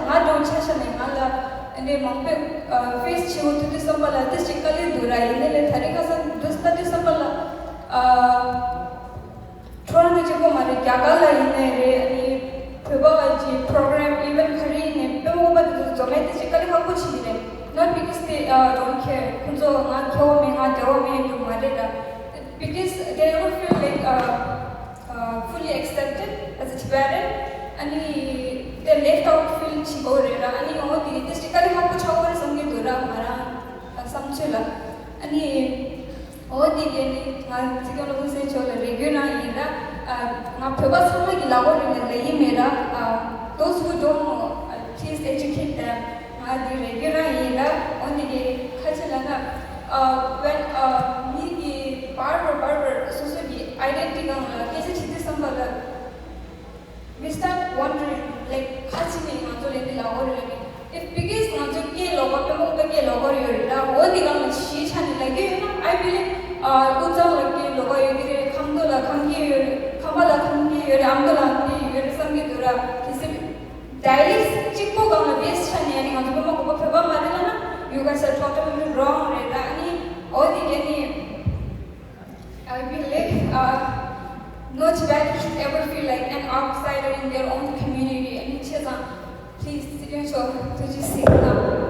nga do chasha ne nga la ane mangpe face chigo tu December la districtally dura ine le thari ka san dosta December la Toronto chigo mare kya la ine re ani pheba ji program even khari ne pemo ba do zome districtally ha kuch ni not because they don't care kunzo nga kyo me nga do me do mare la because they never feel like fully accepted as a Tibetan and they left out feel chigo re ra ani ho di districtally ha kuch aur samge dura mara samchela ani ho di ge ni nga jiga lo se chola regular ira nga pheba samai gi lago re le yi mera those who don't know please educate them nga di regular ira oni ge khachala na when me gi barber society identity ga kese chite sambala we start wondering like khachini nga to le lago re if because nga to ke logo pe mo ke logo re ra ho di ga chi chani like you know I believe uja like logo ye khamdola khamgi khamala khamgi ye amdola khamgi ye samgi dura kisi dialects chikko ga na base chani ani nga to mo ko pheba marila na you guys are totally wrong re ra ani odi ani I believe no Tibetan should ever feel like an outsider in their own community. And please, to just sit down.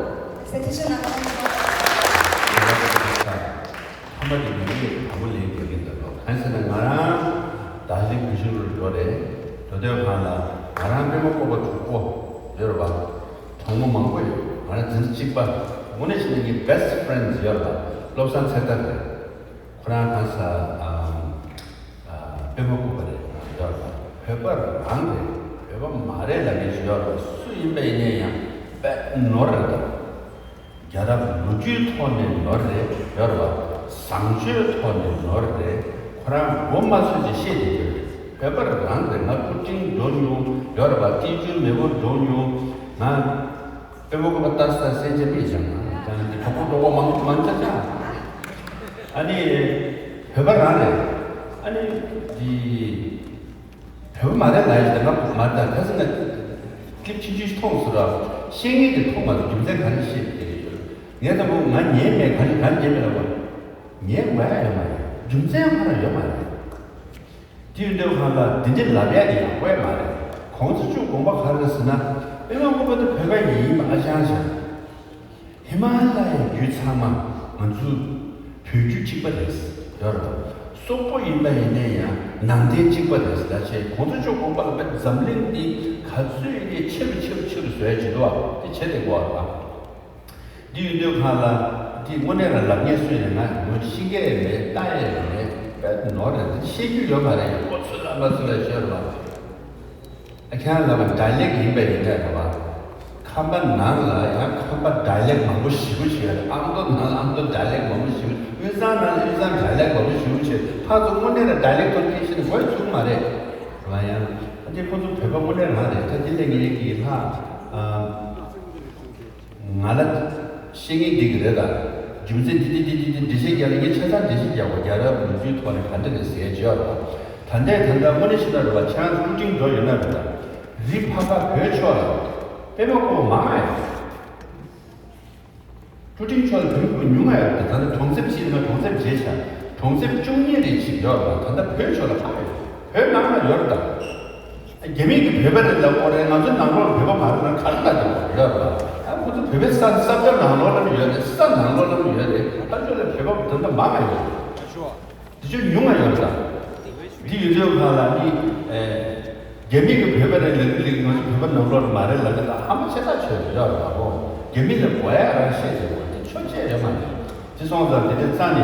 한마디 얘기 아무리 얘기하긴다고 한스는 나랑 다시 비주를 거래 저대로 하나 나랑 빼먹고 죽고 여러분 정말 많고요 나는 진짜 직반 원하시는 게 best friends 여러분 롭상 세탁을 그런 한사 빼먹고 그래 여러분 회벌 안돼 회벌 말에 나게 여러분 수입에 있냐 배 노래다 여러분 루지 톤의 노래 여러분 상주 톤의 노래 그런 뭔 맛이지 시대들 회벌 안돼 나 꾸팅 돈요 여러분 기준 매번 돈요 난 빼먹고 갔다 세제비잖아 근데 바꾸고 만졌잖아 아니 회벌 안해 아니 이 배우 말에 나이잖아 맞다 그래서 그 진짜 통수라 생애의 통마도 김생 간시 얘도 뭐난 예매 간 예매라고 예 뭐야 말이야 김생 하나요 말이야 뒤에도 하나 진짜 라비아야 왜 말이야 공수주 공부하려서나 이런 것보다 배가 이 마시아서 히말라야 유사마 먼저 표주 찍어냈어 여러분 소포 인바이네야 남대 찍어냈어 다시 공수주 공부하면 잠린디 가수에게 첩을 써야지도 제대로 와 뒤에도 하나 뒤 원래는 라미스에나 뭐 시계에 따에 노래 시기로 말해요 꽃을 맞으려 저러 그냥 다이렉트 인바이네야 봐 한번 나라 한번 다이렉트 먹고 싶으시야 아무도 다이렉트 먹고 싶으 의사는 다이렉트 먹고 싶으시 파도 원래는 다이렉트 계시는 거의 좀 말해 봐야 근데 보통 배가 원래는 하네 저들이 얘기하 나라 생이 되게다 김제 디디디디디디세기하는 게 최단 디세기하고 여러 문제 토론에 반대됐어요 저 단다 원래시다로 같이 루팅 더 연합이다 리파가 배쳐라 빼먹고 망해요. 조ting처럼 배우고 융해야 돼. 다들 동셉 씨는 동셉 제차. 동셉 중년이 지겨. 다들 배우셔라 봐요. 배 나면 열다. 개미기 배배된다고 오래 남전 나고 배가 말으면 갈라져. 열어. 아무도 배배 싼 나눠는 열어. 싼 나눠는 열어. 한절에 배가 붙는다 망해요. 이제 융해 열다. 이 유저 하나니 개미가 배배를 내리는 것이 배가 나오는 말을 하다가 아무 세다 쳐요. 개미를 뭐야 알아셔야죠. 천재예요만. 지성자 이제 산이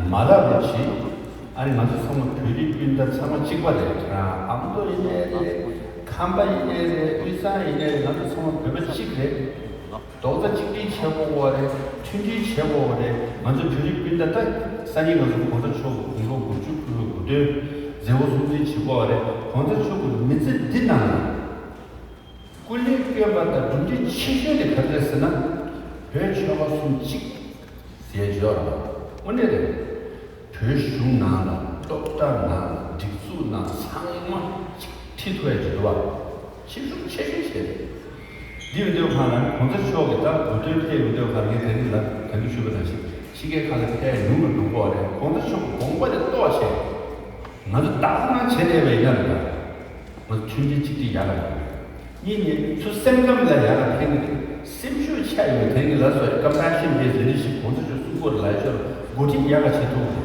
말아버지 아니 맞아 성을 들이빈다 상을 찍어야 아무도 이제 캄바이네 의사이네 나도 성을 배배 찍래. 도다 찍기 쳐보고 하래. 춘지 쳐보고 하래. 먼저 들이빈다 딱 산이 가서 보다 쳐 이거 고추 그대 제호수들이 치고 아래 건설적으로 밑에 뒤나 꿀리뼈마다 문제 치료를 받았으나 배추가 숨직 세죠. 오늘은 배추나나 똑딱나 직수나 상만 티도해지도록 치료 체계세 운동 하나는 공사 추억이다. 어떤 때 운동하는 게 되는 경기 주변에서 시계 가는 때 눈을 두고 하래. 공사 추억 공부할 또 하세. 나도 따뜻한 제대로 얘기한다. 뭐 춘지치기 야가. 이 수생감을 야가 되는 심슈 차이가 되는 거라서 컴패션 베이스 리더십 공사 추억 수고를 하죠. 모든 야가 제도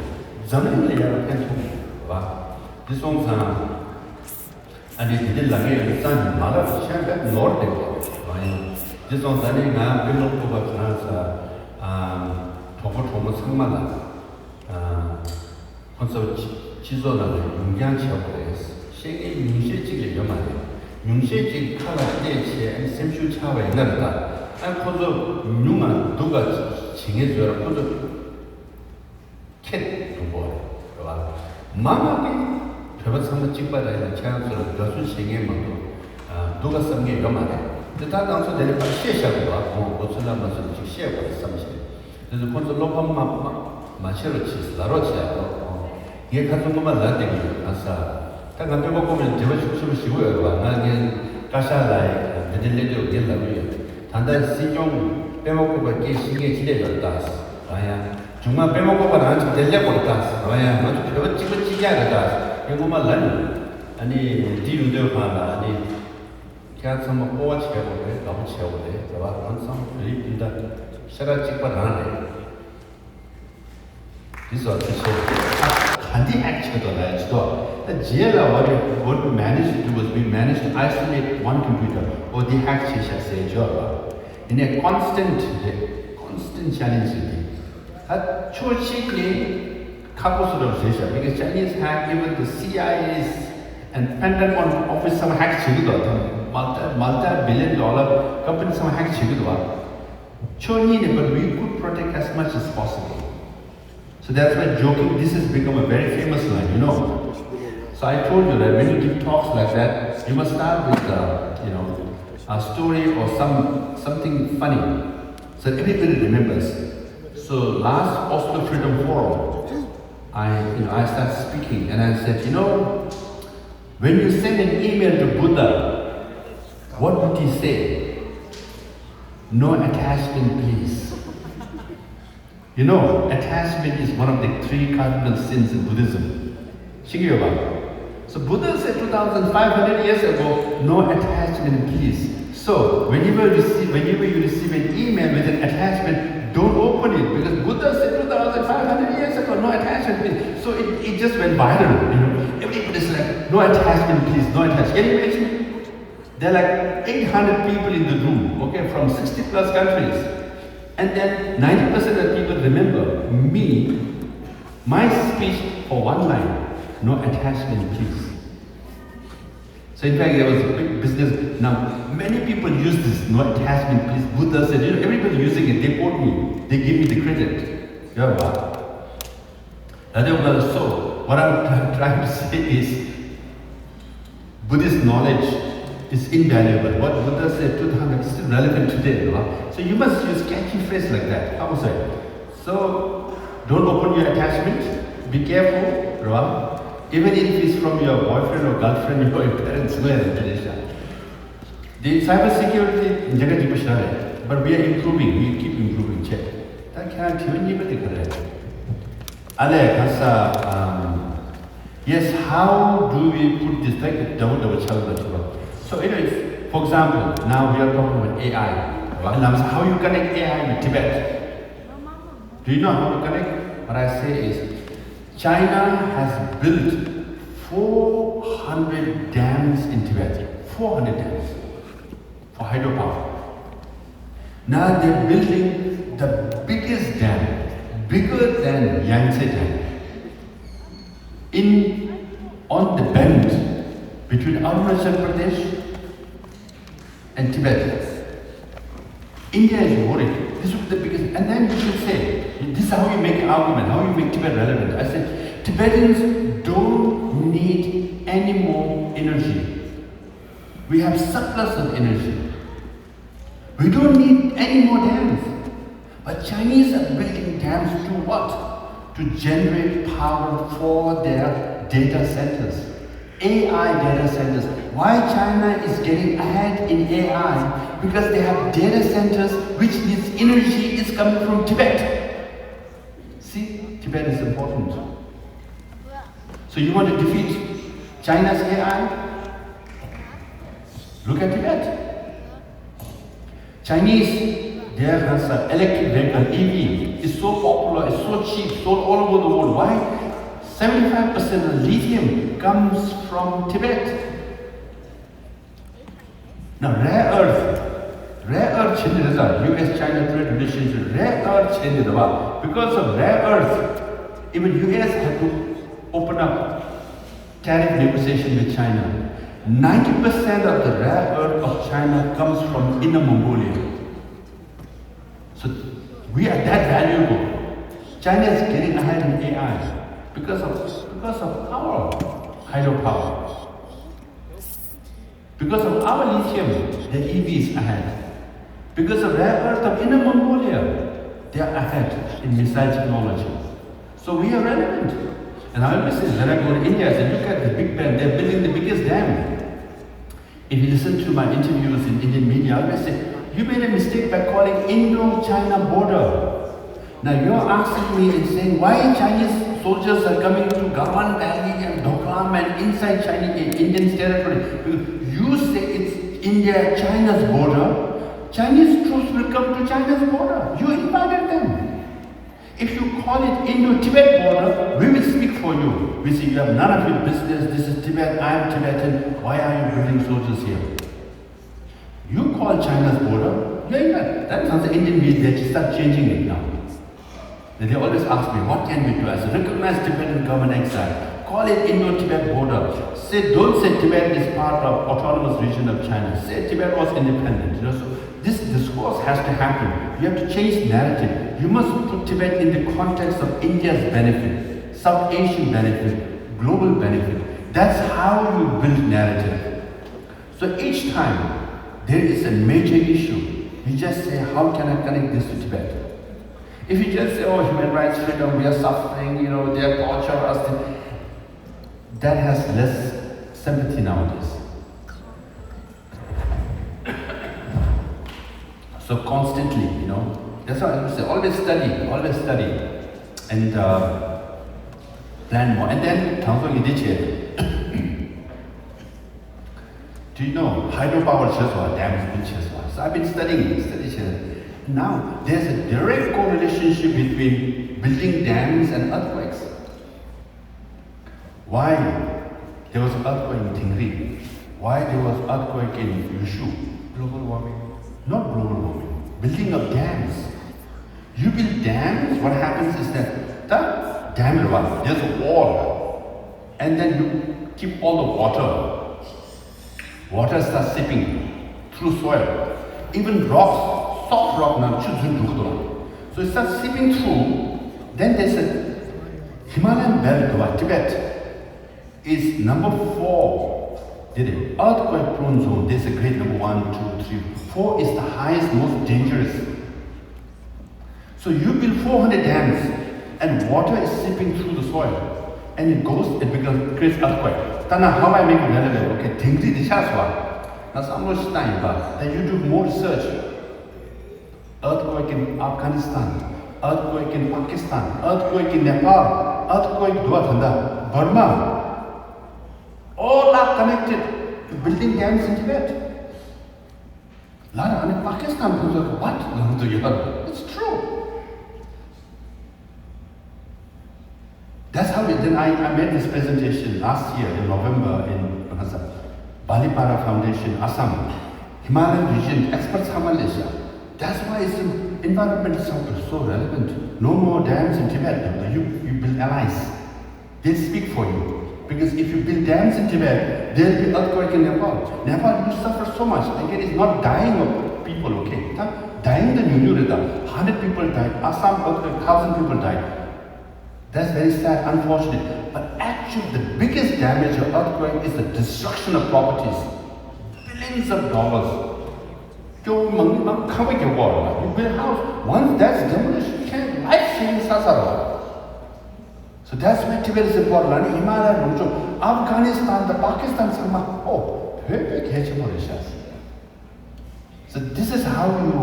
zamani le ya kan tu ba disong sa ani de la ge san ma la sha ga nor de ba disong sa ni nga bin lo ko ba kana sa thobo sang ma la konso chi zo na yong yang chi ba de she ge yong she ji ge yo ma de yong she ji ka la de che an sim shu cha ba na da an ko zo yong ma do ga jing ge zo ko zo 캣 두고 봐. 마마게 저번 선거 찍받아야 찬스로 여수 생애만도 누가 선게 요만해. 근데 다 당초 내가 시에샤고 봐. 어쩌나 무슨 시에고 있었지. 그래서 본도 로펌 마셔로 치 라로치하고 이게 같은 것만 나한테 가서 딱 앞에 보면 제가 축축을 쉬고요. 봐. 나는 가샤라에 내들레도 gel라고요. 단단 시종 빼먹고 밖에 신경 기대졌다. 아야 정말 빼먹고 나한테 들려버렸다. 아야, 너 배워 찍어지게 이거만 난 아니 뒤로도 봐라. 아니 걔한테 뭐 꼬아 채우고 너무 채우고 봐. 항상 리빈다. 셔라 찍고 나네. 그래서 간디 액션도 나야지도. The jail what we managed to do was we managed to isolate one computer or the hack say job in a constant challenge. 솔직히 카보스로 되죠. because Chinese hack even the CIA's and Pentagon office some hack 지기도 하다. multi-billion dollar company some hack 지기도 와. Chinese but we could protect as much as possible. So that's why joking this has become a very famous line, you know. So I told you that when you give talks like that, you must start with a story or something funny, so everybody remembers. So last Oslo Freedom Forum, I started speaking and I said, when you send an email to Buddha, what would he say? No attachment, please. Attachment is one of the 3 cardinal sins in Buddhism. So Buddha said 2,500 years ago, no attachment, please. So whenever you receive an email with an attachment, don't open it, because Buddha said 2,500 years ago, no attachment, please. So it just went viral, Everybody's like, no attachment, please, no attachment. Can you imagine? There are like 800 people in the room, okay, from 60 plus countries. And then 90% of people remember my speech for one line, no attachment, please. So in fact, there was a big business. Now, many people use this, no attachment, please. Buddha said, everybody using it, they quote me, they give me the credit. So, what I'm trying to say is, Buddhist knowledge is invaluable. What Buddha said 200 is still relevant today. So you must use catchy phrase like that. How was it? So, don't open your attachment, be careful. Even if it's from your boyfriend or girlfriend or your parents, the cyber security but we are improving, we keep improving. That can't even correct. Yes, how do we put this like double child? So for example, now we are talking about AI. How you connect AI with Tibet? Do you know how to connect? What I say is, China has built 400 dams in Tibet. 400 dams for hydropower. Now they're building the biggest dam, bigger than Yangtze Dam, on the bend between Arunachal Pradesh and Tibet. India is worried. This would be the biggest, and then you should say, this is how you make an argument, how you make Tibet relevant. I said, Tibetans don't need any more energy. We have surplus of energy. We don't need any more dams. But Chinese are building dams to what? To generate power for their data centers. AI data centers. Why China is getting ahead in AI Because they have data centers which this energy is coming from Tibet. See, Tibet is important. So you want to defeat China's AI? Look at Tibet. Chinese, their electric vehicle, EV, is so popular, it's so cheap, sold all over the world. Why? 75% of lithium comes from Tibet. Now, rare earth changes US-China trade relationship, rare earth changes because of rare earth, even US had to open up tariff negotiation with China. 90% of the rare earth of China comes from Inner Mongolia. So we are that valuable. China is getting ahead in AI because of our hydropower. Because of our lithium, the EV is ahead. Because of rare earth of Inner Mongolia, they are ahead in missile technology. So we are relevant. And I always say, when I go to India, I say, look at the Big Bang, they're building the biggest dam. If you listen to my interviews in Indian media, I always say, you made a mistake by calling Indo-China border. Now you're asking me and saying, why Chinese soldiers are coming to Gawan Valley and Doklam and inside Chinese Indian territory? Because you say it's India, China's border. Chinese troops will come to China's border. You invited them. If you call it Indo-Tibet border, we will speak for you. We say you have none of your business. This is Tibet. I am Tibetan. Why are you bringing soldiers here? You call China's border. Yeah. That sounds Indian media. They start changing it now. They always ask me, what can we do? I say, recognize Tibetan government exile. Call it Indo-Tibet border. Don't say Tibet is part of autonomous region of China. Say Tibet was independent. So this discourse has to happen. You have to change narrative. You must put Tibet in the context of India's benefit, South Asian benefit, global benefit. That's how you build narrative. So each time there is a major issue, you just say, how can I connect this to Tibet? If you just say, oh, human rights freedom, we are suffering, they are torture us, that has less sympathy nowadays. So constantly, that's why I would say, always study, and plan more. And then, do you know, hydropower cheswa, dams in cheswa. So I've been studying. Now, there's a direct correlation between building dams and earthquakes. Why there was an earthquake in Tingri? Why there was an earthquake in Yushu? Global warming. Not global warming. Building of dams. You build dams, what happens is that the dam, there's a wall. And then you keep all the water. Water starts seeping through soil. Even rocks, soft rock now, so it starts seeping through. Then there's a Himalayan belt, Tibet is number 4. Earthquake prone zone, there's a grade number 1, 2, 3. 4 is the highest, most dangerous. So you build 400 dams and water is seeping through the soil. And it creates earthquake. Then how I make it relevant? Okay, Tingri Dishaswa. That's almost time, but then you do more research. Earthquake in Afghanistan, earthquake in Pakistan, earthquake in Nepal, earthquake in Burma. All are connected to building dams in Tibet. Lara, in Pakistan, what? It's true. That's how then I made this presentation last year in November in Balipara Foundation, Assam, Himalayan region, experts from Malaysia. That's why environment is so relevant. No more dams in Tibet. You build allies. They speak for you. Because if you build dams in Tibet, there will be earthquake in Nepal. Nepal, you suffer so much. Again, it's not dying of people, okay? Dying the new 100 people died. Assam earthquake, 1,000 people died. That's very sad, unfortunate. But actually, the biggest damage of earthquake is the destruction of properties. Billions of dollars. You build a house. Once that's demolished, you can't life-saving sasara. So that's why Tibet is important. Himalaya, Afghanistan, the Pakistan, So this is how you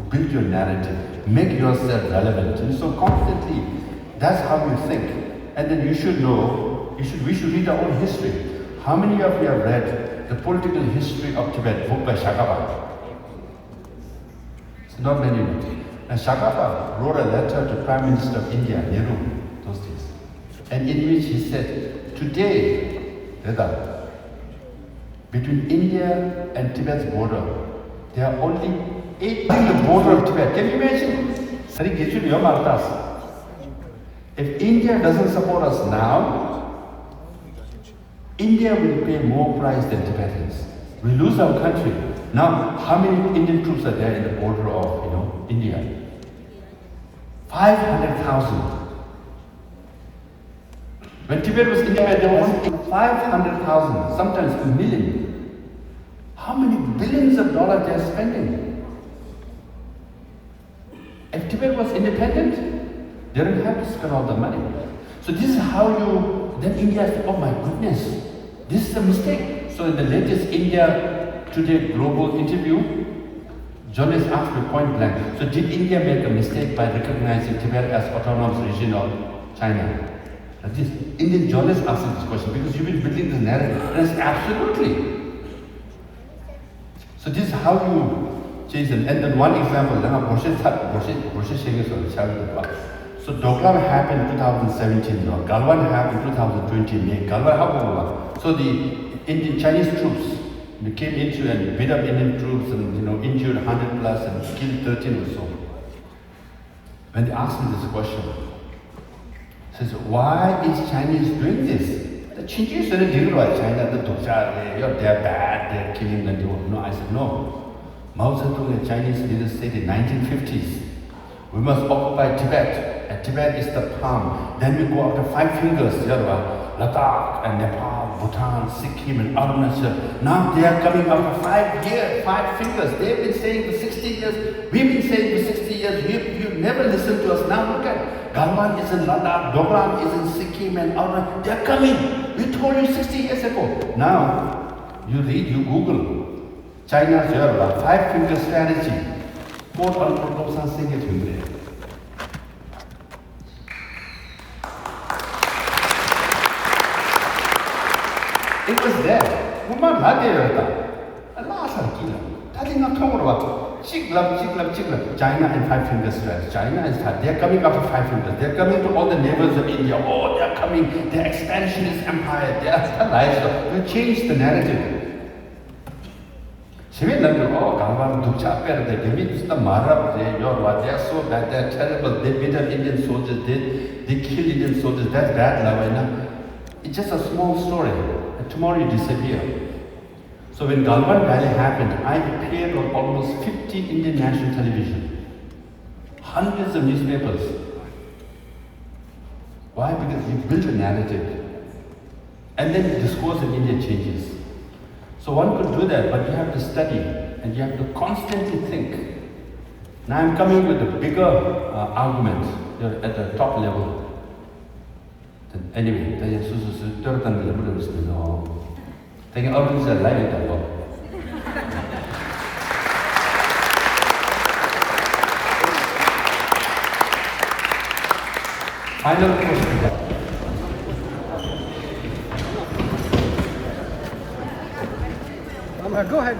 build your narrative, make yourself relevant. And so constantly, that's how you think. And then you should know, we should read our own history. How many of you have read The Political History of Tibet, book by Shakapa? It's not many. And Shakapa wrote a letter to Prime Minister of India, Nehru, those days. And in which he said, today, between India and Tibet's border, there are only 8 on the border of Tibet. Can you imagine? If India doesn't support us now, India will pay more price than Tibetans. We lose our country. Now, how many Indian troops are there in the border of, India? 500,000. When Tibet was independent, there was 500,000, sometimes a million. How many billions of dollars they are spending? If Tibet was independent, they don't have to spend all the money. So this is how then India said, oh my goodness, this is a mistake. So in the latest India Today global interview, journalists asked me point blank, so did India make a mistake by recognizing Tibet as autonomous region of China? And this Indian journalists asked this question because you've been building this narrative. And it's absolutely. So this is how you change it. And then one example, so Doklam happened in 2017, Galwan happened in 2020, so the Chinese troops came into and beat up Indian troops and injured 100 plus and killed 13 or so. When they asked me this question, says, why is Chinese doing this? The Chinese are dealing with China, they're bad, they're killing them. No, I said, no. Mao Zedong and Chinese leaders said in 1950s, we must occupy Tibet, and Tibet is the palm. Then we go after 5 fingers, Ladakh and Nepal, Bhutan, Sikkim and Arunachal. Now they are coming after 5 years, 5 fingers. They've been saying for 60 years, we've been saying for 60 years, you never listened to us. Now look at Galwan is in Ladakh, Doklam is in Sikkim and Arunachal. They're coming. We told you 60 years ago. Now, you read, you Google, China's 5 finger strategy. Quote unquote, Lobsang saying it in there. It was there. Woman had there. Last kilo. That's not talking about chiglab. China and 5 finger strategy. China is hard. They're coming after 5 fingers. They're coming to all the neighbors of India. Oh, they're coming. Their expansionist empire. They're alive. They changed the narrative. Galwan Dukcha they mean the Marab, they are so bad, they're terrible, they beat up Indian soldiers, they kill Indian soldiers, that's bad now. It's just a small story, and tomorrow you disappear. So when Galwan Valley happened, I appeared on almost 50 Indian national television, hundreds of newspapers. Why? Because you build a narrative, and then the discourse in India changes. So one could do that, but you have to study and you have to constantly think. Now I'm coming with a bigger argument at the top level. Anyway, final question. Go ahead.